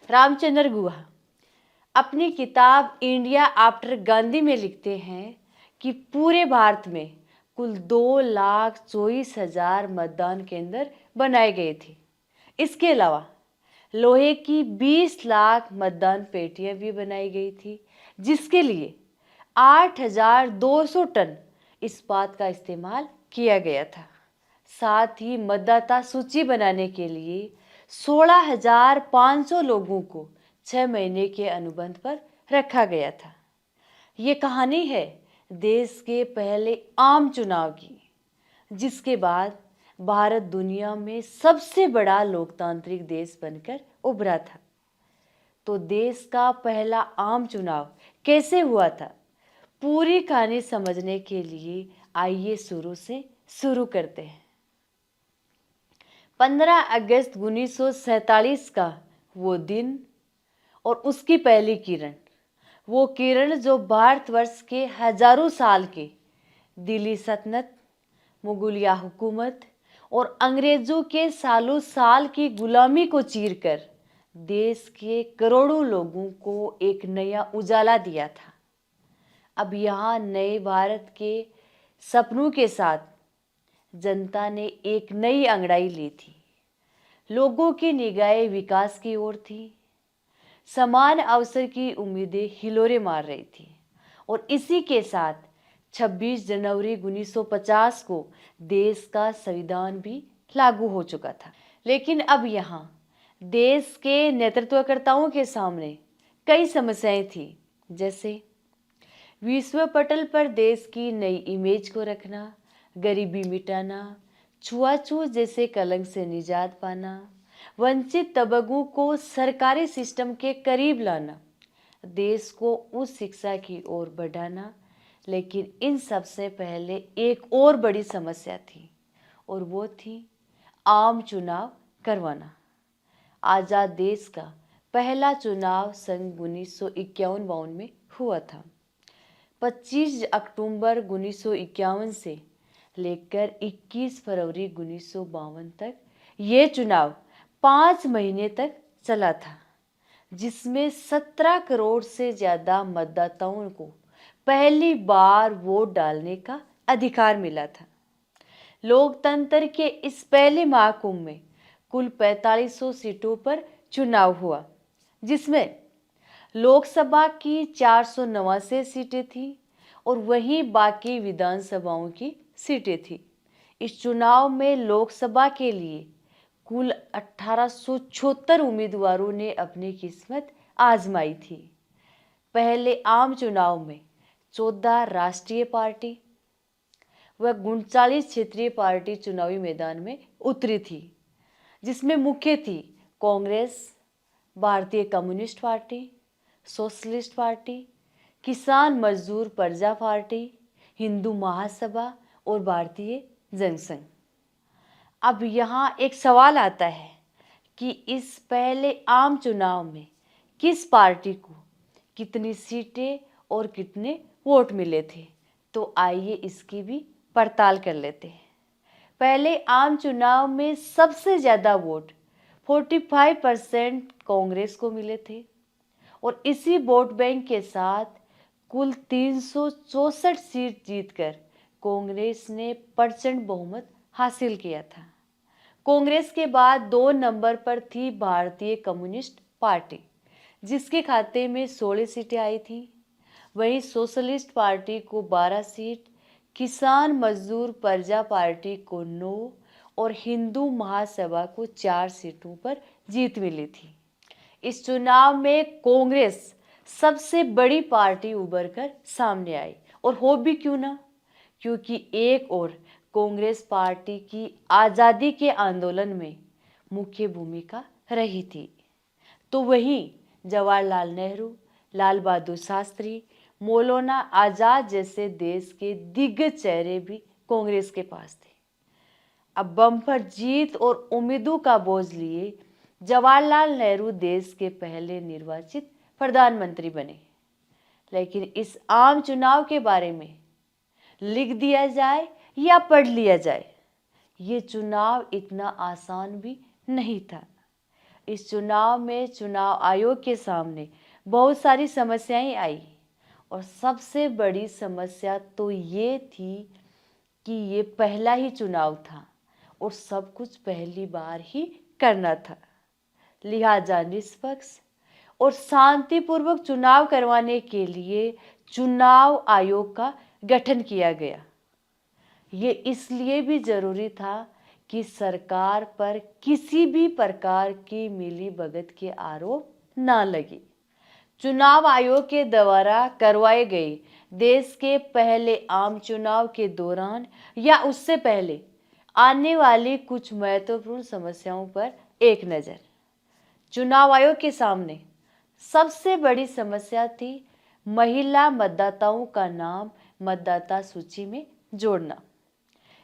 रामचंद्र गुहा अपनी किताब India after Gandhi में लिखते हैं कि पूरे भारत में कुल 2,24,000 मतदान केंद्र बनाए गए थे। इसके अलावा लोहे की 20 लाख मतदान पेटियां भी बनाई गई थी, जिसके लिए 8,200 टन इस्पात का इस्तेमाल किया गया था। साथ ही मतदाता सूची बनाने के लिए 16,500 लोगों को 6 महीने के अनुबंध पर रखा गया था। ये कहानी है देश के पहले आम चुनाव की, जिसके बाद भारत दुनिया में सबसे बड़ा लोकतांत्रिक देश बनकर उभरा था। तो देश का पहला आम चुनाव कैसे हुआ था, पूरी कहानी समझने के लिए आइए शुरू से शुरू करते हैं। 15 अगस्त 1947 का वो दिन और उसकी पहली किरण, वो किरण जो भारतवर्ष के हजारों साल के दिल्ली सल्तनत, मुगलिया हुकूमत और अंग्रेजों के सालों साल की गुलामी को चीरकर देश के करोड़ों लोगों को एक नया उजाला दिया था। अब यहाँ नए भारत के सपनों के साथ जनता ने एक नई अंगड़ाई ली थी। लोगों की निगाहें विकास की ओर थी। समान अवसर की उम्मीदें हिलोरे मार रही थी और इसी के साथ 26 जनवरी 1950 को देश का संविधान भी लागू हो चुका था। लेकिन अब यहाँ देश के नेतृत्वकर्ताओं के सामने कई समस्याएं थी, जैसे विश्व पटल पर देश की नई इमेज को रखना, गरीबी मिटाना, छुआछूत जैसे कलंक से निजात पाना, वंचित तबकों को सरकारी सिस्टम के करीब लाना, देश को उच्च शिक्षा की ओर बढ़ाना। लेकिन इन सबसे पहले एक और बड़ी समस्या थी और वो थी आम चुनाव करवाना। आज़ाद देश का पहला चुनाव सन 1951-52 में हुआ था। 25 अक्टूबर 1951 से लेकर 21 फरवरी 1952 तक ये चुनाव 5 महीने तक चला था, जिसमें 17 करोड़ से ज़्यादा मतदाताओं को पहली बार वोट डालने का अधिकार मिला था। लोकतंत्र के इस पहले महाकुंभ में कुल 4500 सीटों पर चुनाव हुआ, जिसमें लोकसभा की 489 सीटें थी और वहीं बाकी विधानसभाओं की सीटें थी। इस चुनाव में लोकसभा के लिए कुल 1876 उम्मीदवारों ने अपनी किस्मत आजमाई थी। पहले आम चुनाव में 14 राष्ट्रीय पार्टी व 39 क्षेत्रीय पार्टी चुनावी मैदान में उतरी थी, जिसमें मुख्य थी कांग्रेस, भारतीय कम्युनिस्ट पार्टी, सोशलिस्ट पार्टी, किसान मजदूर प्रजा पार्टी, हिंदू महासभा और भारतीय जनसंघ। अब यहाँ एक सवाल आता है कि इस पहले आम चुनाव में किस पार्टी को कितनी सीटें और कितने वोट मिले थे, तो आइए इसकी भी पड़ताल कर लेते हैं। पहले आम चुनाव में सबसे ज़्यादा वोट 45% कांग्रेस को मिले थे और इसी वोट बैंक के साथ कुल 364 सीट जीतकर कांग्रेस ने प्रचंड बहुमत हासिल किया था। कांग्रेस के बाद 2 नंबर पर थी भारतीय कम्युनिस्ट पार्टी, जिसके खाते में 16 सीटें आई थी। वहीं सोशलिस्ट पार्टी को 12 सीट, किसान मजदूर प्रजा पार्टी को 9 और हिंदू महासभा को 4 सीटों पर जीत मिली थी। इस चुनाव में कांग्रेस सबसे बड़ी पार्टी उभर कर सामने आई, और हो भी क्यों ना, क्योंकि एक और कांग्रेस पार्टी की आज़ादी के आंदोलन में मुख्य भूमिका रही थी, तो वहीं जवाहरलाल नेहरू, लाल बहादुर शास्त्री, मौलाना आज़ाद जैसे देश के दिग्गज चेहरे भी कांग्रेस के पास थे। अब बम्पर जीत और उम्मीदों का बोझ लिए जवाहरलाल नेहरू देश के पहले निर्वाचित प्रधानमंत्री बने। लेकिन इस आम चुनाव के बारे में लिख दिया जाए या पढ़ लिया जाए, ये चुनाव इतना आसान भी नहीं था। इस चुनाव में चुनाव आयोग के सामने बहुत सारी समस्याएं आई और सबसे बड़ी समस्या तो ये थी कि ये पहला ही चुनाव था और सब कुछ पहली बार ही करना था। लिहाजा निष्पक्ष और शांतिपूर्वक चुनाव करवाने के लिए चुनाव आयोग का गठन किया गया। ये इसलिए भी जरूरी था कि सरकार पर किसी भी प्रकार की मिलीभगत के आरोप ना लगे। चुनाव आयोग के द्वारा करवाए गए देश के पहले आम चुनाव के दौरान या उससे पहले आने वाली कुछ महत्वपूर्ण समस्याओं पर एक नज़र। चुनाव आयोग के सामने सबसे बड़ी समस्या थी महिला मतदाताओं का नाम मतदाता सूची में जोड़ना।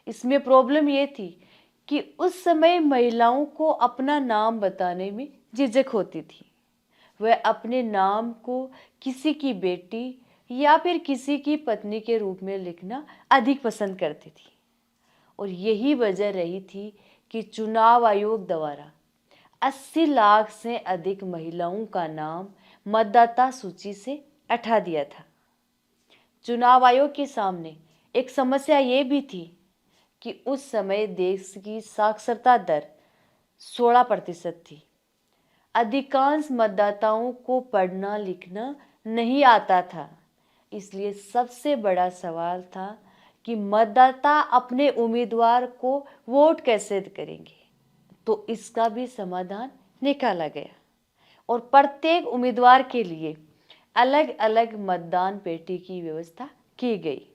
इसमें प्रॉब्लम ये थी कि उस समय महिलाओं को अपना नाम बताने में झिझक होती थी। वह अपने नाम को किसी की बेटी या फिर किसी की पत्नी के रूप में लिखना अधिक पसंद करती थी और यही वजह रही थी कि चुनाव आयोग द्वारा 80 लाख से अधिक महिलाओं का नाम मतदाता सूची से हटा दिया था। चुनाव आयोग के सामने एक समस्या ये भी थी कि उस समय देश की साक्षरता दर 16% थी। अधिकांश मतदाताओं को पढ़ना लिखना नहीं आता था, इसलिए सबसे बड़ा सवाल था कि मतदाता अपने उम्मीदवार को वोट कैसे करेंगे। तो इसका भी समाधान निकाला गया और प्रत्येक उम्मीदवार के लिए अलग अलग मतदान पेटी की व्यवस्था की गई।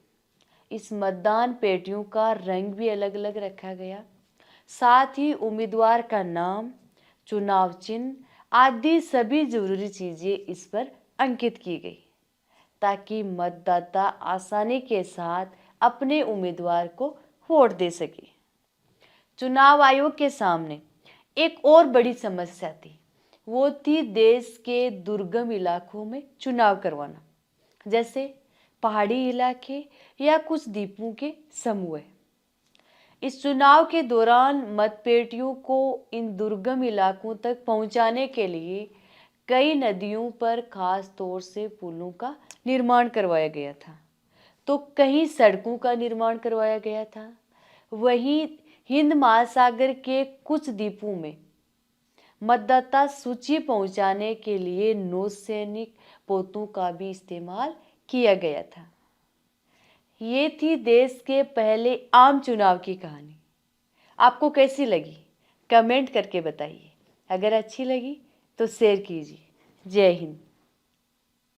इस मतदान पेटियों का रंग भी अलग अलग रखा गया। साथ ही उम्मीदवार का नाम, चुनाव चिन्ह आदि सभी जरूरी चीजें इस पर अंकित की गई ताकि मतदाता आसानी के साथ अपने उम्मीदवार को वोट दे सके। चुनाव आयोग के सामने एक और बड़ी समस्या थी, वो थी देश के दुर्गम इलाकों में चुनाव करवाना, जैसे पहाड़ी इलाके या कुछ द्वीपों के समूह। इस चुनाव के दौरान मतपेटियों को इन दुर्गम इलाकों तक पहुंचाने के लिए कई नदियों पर खास तौर से पुलों का निर्माण करवाया गया था, तो कहीं सड़कों का निर्माण करवाया गया था। वहीं हिंद महासागर के कुछ द्वीपों में मतदाता सूची पहुंचाने के लिए नौसैनिक पोतों का भी इस्तेमाल किया गया था। ये थी देश के पहले आम चुनाव की कहानी। आपको कैसी लगी कमेंट करके बताइए। अगर अच्छी लगी तो शेयर कीजिए। जय हिंद।